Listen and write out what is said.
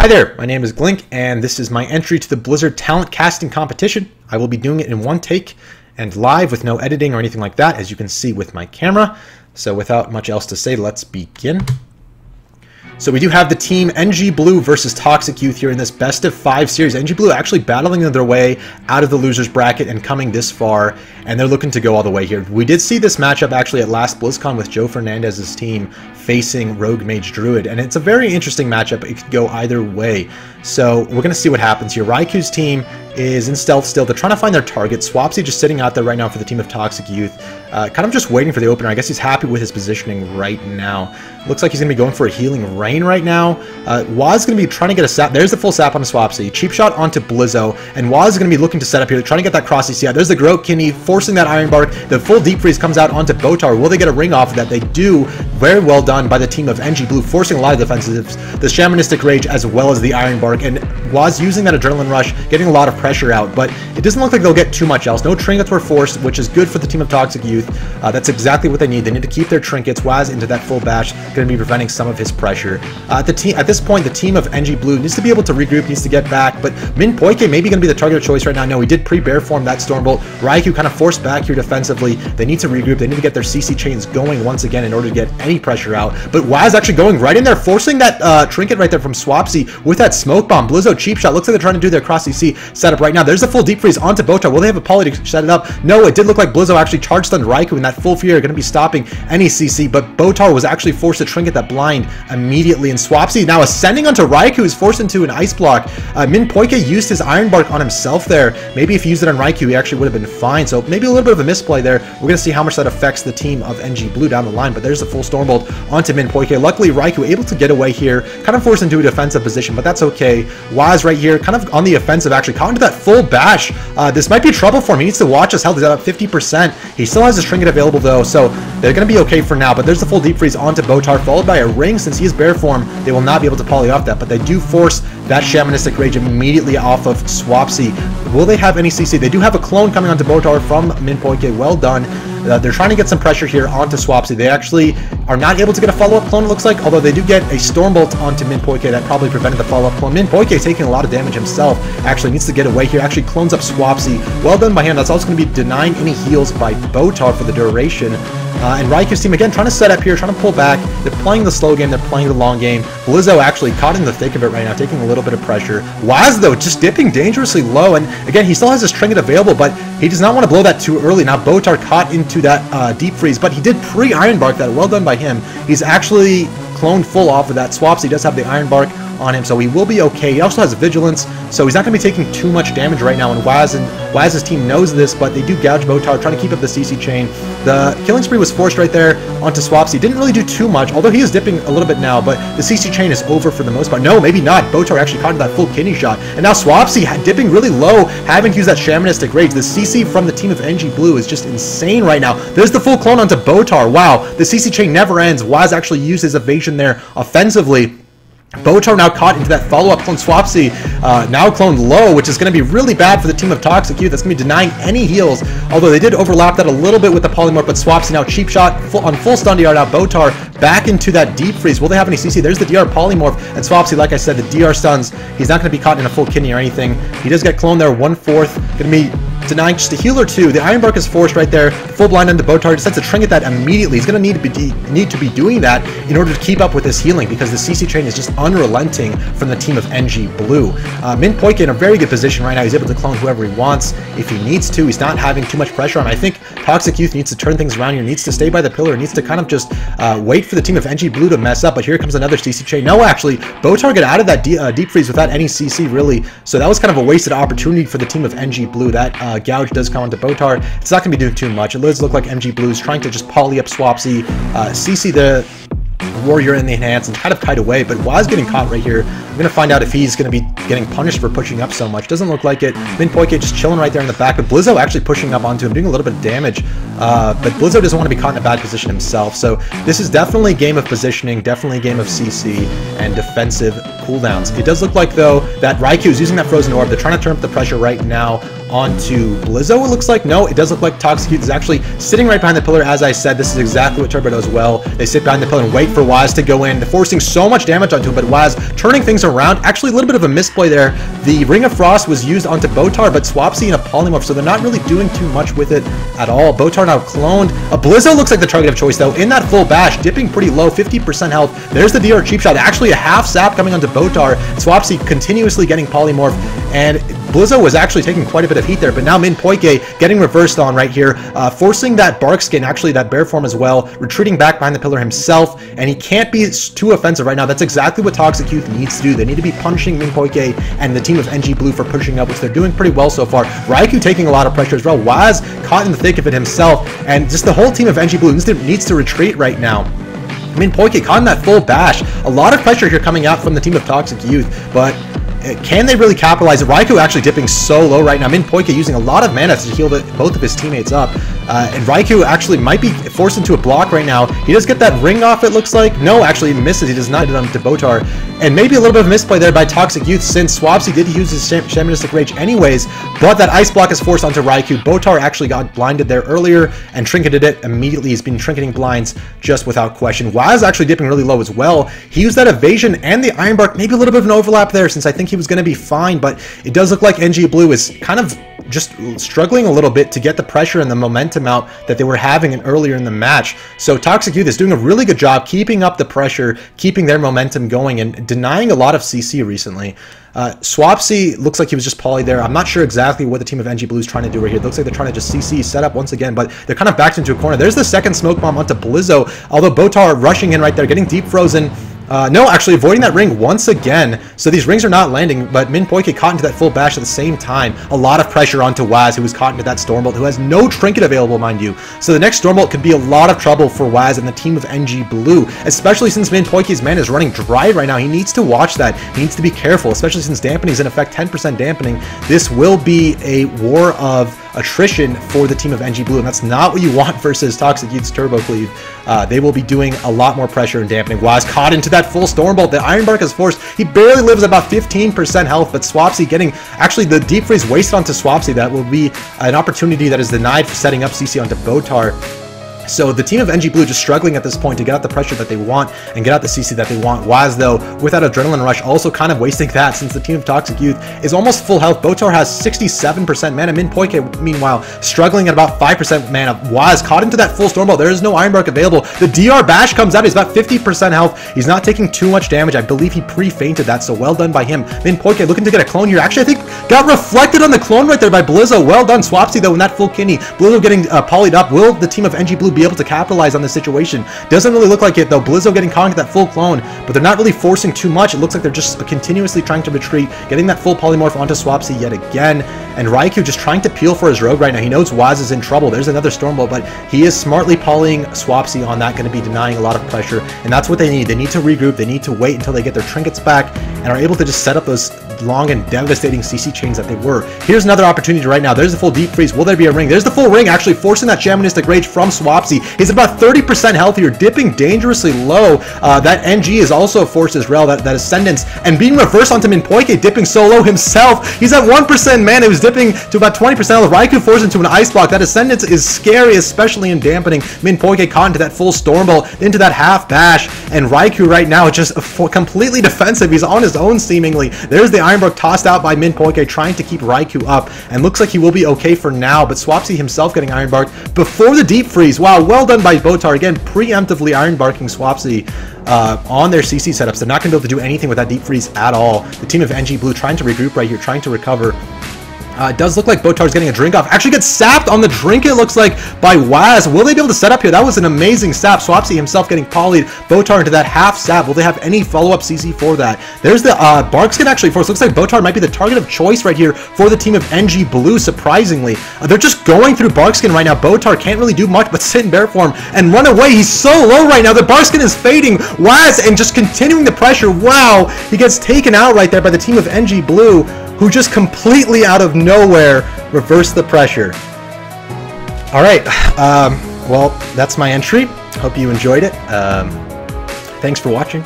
Hi there, my name is Glink, and this is my entry to the Blizzard Talent Casting Competition. I will be doing it in one take and live with no editing or anything like that, as you can see with my camera. So without much else to say, let's begin. So we do have the team NG Blue versus Toxic Youth here in this best of 5 series. NG Blue actually battling their way out of the losers bracket and coming this far, and they're looking to go all the way here. We did see this matchup actually at last BlizzCon with Joe Fernandez's team facing Rogue Mage Druid, and it's a very interesting matchup. It could go either way. So we're going to see what happens here. Raiku's team is in stealth still. They're trying to find their target. Swapsy just sitting out there right now for the team of Toxic Youth. Kind of just waiting for the opener. I guess he's happy with his positioning right now. Looks like he's going to be going for a Healing Rain right now. Waz going to be trying to get a sap. There's the full sap on Swapsy. Cheap shot onto Blizzo. And Waz is going to be looking to set up here. They're trying to get that cross CC out. There's the Groat Kidney forcing that Iron Bark. The full Deep Freeze comes out onto Botar. Will they get a ring off of that? They do. Very well done by the team of NG Blue, forcing a lot of defensives. The Shamanistic Rage as well as the Iron Bark. And Waz using that Adrenaline Rush, getting a lot of pressure out. But it doesn't look like they'll get too much else. No trinkets were forced, which is good for the team of Toxic Youth. That's exactly what they need. They need to keep their trinkets. Waz into that full bash, going to be preventing some of his pressure. At this point, the team of NG Blue needs to be able to regroup, needs to get back. But Min Poike maybe going to be the target of choice right now. No, he did pre-bear form that Stormbolt. Raikou kind of forced back here defensively. They need to regroup. They need to get their CC chains going once again in order to get any pressure out. But Waz actually going right in there, forcing that trinket right there from Swapsy with that smoke bomb. Blizzo cheap shot. Looks like they're trying to do their cross CC setup right now. There's a full Deep Freeze onto Botar. Will they have a poly to set it up? No, it did look like Blizzo actually charge stunned Raikou in that full fear, going to be stopping any CC, but Botar was actually forced to trinket that blind immediately, and Swapsy now ascending onto Raikou is forced into an ice block. Min Poike used his Iron Bark on himself there. Maybe if he used it on Raikou, he actually would have been fine, so maybe a little bit of a misplay there. We're going to see how much that affects the team of NG Blue down the line, but there's a full Stormbolt onto Min Poike. Luckily, Raikou able to get away here, kind of forced into a defensive position, but that's okay. Waz right here, kind of on the offensive, actually caught into that full bash. This might be trouble for him. He needs to watch his health. He's at 50%. He still has his trinket available though, so they're going to be okay for now, but there's the full Deep Freeze onto Botar, followed by a ring. Since he is bear form, they will not be able to poly off that, but they do force that Shamanistic Rage immediately off of Swapsy. Will they have any CC? They do have a clone coming onto Botar from Min Poike. Well done. They're trying to get some pressure here onto Swapsy. They actually are not able to get a follow-up clone, it looks like, although they do get a Stormbolt onto Min Poike. That probably prevented the follow-up clone. Min Poike taking a lot of damage himself. Actually needs to get away here. Actually clones up Swapsy. Well done by him. That's also going to be denying any heals by Botar for the duration. And Raiku's team, again, trying to set up here, trying to pull back. They're playing the slow game. They're playing the long game. Blizzo actually caught in the thick of it right now, taking a little bit of pressure. Waz, though, just dipping dangerously low. And, again, he still has his trinket available, but he does not want to blow that too early. Now, Botar caught into that Deep Freeze, but he did pre-Iron Bark that. Well done by him. He's actually cloned full off of that. Swapsy does have the Iron Bark on him, so he will be okay. He also has Vigilance, so he's not going to be taking too much damage right now, and Waz's team knows this, but they do gouge Botar, trying to keep up the CC chain. The killing spree was forced right there onto Swapsy. Didn't really do too much, although he is dipping a little bit now, but the CC chain is over for the most part. No, maybe not. Botar actually caught that full kidney shot, and now Swapsy dipping really low, having to use that Shamanistic Rage. The CC from the team of NG Blue is just insane right now. There's the full clone onto Botar. Wow, the CC chain never ends. Waz actually used his evasion there offensively. Botar now caught into that follow-up clone. Swapsy now cloned low, which is going to be really bad for the team of Toxic Youth. That's going to be denying any heals, although they did overlap that a little bit with the Polymorph, but Swapsy now cheap shot on full stun DR. Now Botar back into that Deep Freeze. Will they have any CC? There's the DR Polymorph, and Swapsy, like I said, the DR stuns. He's not going to be caught in a full kidney or anything. He does get cloned there, 1/4. Going to be denying just a heal or two. The Iron Bark is forced right there. Full blind into Botar. Decides to trinket that immediately. He's going to need to be doing that in order to keep up with his healing, because the CC chain is just unrelenting from the team of NG Blue. Min Poike in a very good position right now. He's able to clone whoever he wants if he needs to. He's not having too much pressure on. I think Toxic Youth needs to turn things around here. Needs to stay by the pillar. Needs to kind of just wait for the team of NG Blue to mess up. But here comes another CC chain. No, actually, Botar got out of that Deep Freeze without any CC really. So that was kind of a wasted opportunity for the team of NG Blue. That gouge does come onto Botar. It's not going to be doing too much. It does look like NG Blue is trying to just poly up Swapsy, CC the Warrior in the enhance, and kind of kite away, but Waz getting caught right here. I'm going to find out if he's going to be getting punished for pushing up so much. Doesn't look like it. Min Poike just chilling right there in the back, but Blizzo actually pushing up onto him, doing a little bit of damage. but Blizzo doesn't want to be caught in a bad position himself. So this is definitely a game of positioning, definitely a game of CC and defensive cooldowns. It does look like, though, that Raikou is using that frozen orb. They're trying to turn up the pressure right now onto Blizzo, it looks like. No, it does look like Toxic Youth is actually sitting right behind the pillar. As I said, this is exactly what Turbo does well. They sit behind the pillar and wait for Waz to go in. They're forcing so much damage onto him, but Waz turning things around. Actually, a little bit of a misplay there. The Ring of Frost was used onto Botar, but Swapsy and a Polymorph, so they're not really doing too much with it at all. Botar now cloned. Blizzo looks like the target of choice, though, in that full bash, dipping pretty low, 50% health. There's the DR cheap shot. Actually, a half sap coming onto Botar. Swapsy continuously getting Polymorph, and Blizzo was actually taking quite a bit of heat there, but now Min Poike getting reversed on right here, forcing that Bark Skin, actually that Bear Form as well, retreating back behind the pillar himself, and he can't be too offensive right now. That's exactly what Toxic Youth needs to do. They need to be punishing Min Poike and the team of NG Blue for pushing up, which they're doing pretty well so far. Raikou taking a lot of pressure as well. Waz caught in the thick of it himself, and just the whole team of NG Blue needs to retreat right now. Min Poike caught in that full bash. A lot of pressure here coming out from the team of Toxic Youth, but can they really capitalize? Raikou actually dipping so low right now. Min Poike using a lot of mana to heal both of his teammates up. And Raikou actually might be forced into a block right now. He does get that ring off, it looks like. No, actually he misses. He does not hit onto Botar. And maybe a little bit of a misplay there by Toxic Youth, since Swapsy did use his Shamanistic Rage anyways, but that Ice Block is forced onto Raikou. Botar actually got blinded there earlier and trinketed it immediately. He's been trinketing blinds just without question. Waz actually dipping really low as well. He used that evasion and the Iron Bark. Maybe a little bit of an overlap there, since I think he was going to be fine, but it does look like NG Blue is kind of just struggling a little bit to get the pressure and the momentum out that they were having earlier in the match. So Toxic Youth is doing a really good job keeping up the pressure, keeping their momentum going, and denying a lot of CC recently. Swapsy looks like he was just poly there. I'm not sure exactly what the team of NG Blue is trying to do right here. It looks like they're trying to just CC set up once again, but they're kind of backed into a corner. There's the second smoke bomb onto Blizzo, although Botar rushing in right there, getting deep frozen. No, actually avoiding that ring once again. So these rings are not landing, but Min Poike caught into that full bash at the same time. A lot of pressure onto Waz, who was caught into that Stormbolt, who has no trinket available, mind you. So the next Stormbolt could be a lot of trouble for Waz and the team of NG Blue, especially since Min Poike's mana is running dry right now. He needs to watch that. He needs to be careful, especially since dampening is in effect 10% dampening. This will be a war of attrition for the team of NG Blue, and that's not what you want versus Toxic Youth's Turbo Cleave. They will be doing a lot more pressure and dampening. Waz caught into that full Stormbolt. The Iron Bark is forced. He barely lives about 15% health, but Swapsy getting, actually the Deep Freeze wasted onto Swapsy. That will be an opportunity that is denied for setting up CC onto Botar. So the team of NG Blue just struggling at this point to get out the pressure that they want and get out the CC that they want. Waz, though, with that Adrenaline Rush, also kind of wasting that, since the team of Toxic Youth is almost full health. Botar has 67% mana. Min Poike, meanwhile, struggling at about 5% mana. Waz caught into that full Stormbolt. There is no Iron Bark available. The DR Bash comes out. He's about 50% health. He's not taking too much damage. I believe he pre-fainted that, so well done by him. Min Poike looking to get a clone here. Actually, I think got reflected on the clone right there by Blizzo. Well done, Swapsy, though, in that full kidney. Blizzo getting polyed up. Will the team of NG Blue be able to capitalize on this situation? Doesn't really look like it, though. Blizzo getting caught into that full clone, but they're not really forcing too much. It looks like they're just continuously trying to retreat, getting that full polymorph onto Swapsy yet again. And Raikou just trying to peel for his rogue right now. He knows Waz is in trouble. There's another Stormbolt, but he is smartly polying Swapsy on that, going to be denying a lot of pressure, and that's what they need. They need to regroup. They need to wait until they get their trinkets back and are able to just set up those long and devastating CC chains that they were. Here's another opportunity right now. There's the full Deep Freeze. Will there be a ring? There's the full ring, actually forcing that Shamanistic Rage from Swapsy. He's about 30% healthier, dipping dangerously low. That NG is also forced as well, that Ascendance, and being reversed onto Min Poike, dipping so low himself. He's at 1% mana. He was dipping to about 20% health. Raikou forced into an Ice Block. That Ascendance is scary, especially in dampening. Min Poike caught into that full Stormbolt, into that half bash, and Raikou right now just completely defensive. He's on his own seemingly. There's the Iron Bark tossed out by Min Poike, trying to keep Raikou up, and looks like he will be okay for now, but Swapsy himself getting Iron Bark before the Deep Freeze. Wow, well done by Botar, again, preemptively Iron Barking Swapsy on their CC setups. They're not going to be able to do anything with that Deep Freeze at all. The team of NG Blue trying to regroup right here, trying to recover. It does look like Botar's getting a drink off. Actually gets sapped on the drink, it looks like, by Waz. Will they be able to set up here? That was an amazing sap. Swapsy himself getting polyed. Botar into that half sap. Will they have any follow-up CC for that? There's the Bark Skin actually forced. Looks like Botar might be the target of choice right here for the team of NG Blue, surprisingly. They're just going through Bark Skin right now. Botar can't really do much but sit in bear form and run away. He's so low right now. The Bark Skin is fading. Waz and just continuing the pressure. Wow, he gets taken out right there by the team of NG Blue, who just completely out of nowhere reversed the pressure. All right. Well, that's my entry. Hope you enjoyed it. Thanks for watching.